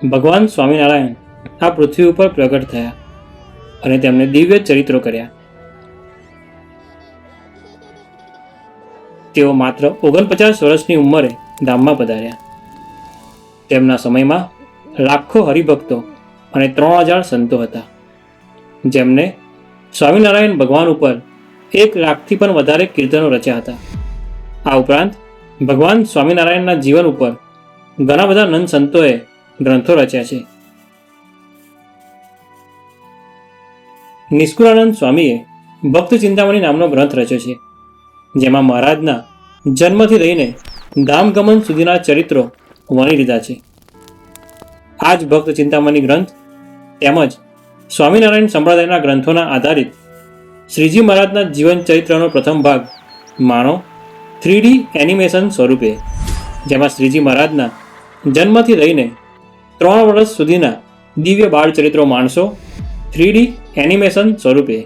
ભગવાન સ્વામિનારાયણ આ પૃથ્વી ઉપર પ્રગટ થયા અને તેમણે દિવ્ય ચરિત્રો કર્યા. તેઓ માત્ર 49 વર્ષની ઉંમરે ધામમાં પધાર્યા. તેમના સમયમાં લાખો હરિભક્તો અને 3000 સંતો હતા, જેમને સ્વામિનારાયણ ભગવાન ઉપર 1 લાખથી પણ વધારે કીર્તનો રચ્યા હતા. આ ઉપરાંત ભગવાન સ્વામિનારાયણના જીવન ઉપર ઘણા બધા નંદ સંતોએ ગ્રંથો રચ્યા છે. નિષ્કુળાનંદ સ્વામીએ ભક્ત ચિંતામણી નામનો ગ્રંથ રચ્યો છે, જેમાં મહારાજના જન્મથી લઈને ધામગમન સુધીના ચરિત્રો વણી લીધા છે. આ જ ભક્ત ચિંતામણી ગ્રંથ તેમજ સ્વામિનારાયણ સંપ્રદાયના ગ્રંથોના આધારિત શ્રીજી મહારાજના જીવન ચરિત્રનો પ્રથમ ભાગ માણો 3D એનિમેશન સ્વરૂપે, જેમાં શ્રીજી મહારાજના જન્મથી લઈને 3 વર્ષ સુધીના દિવ્ય બાળ ચરિત્રો માણસો 3D એનિમેશન સ્વરૂપે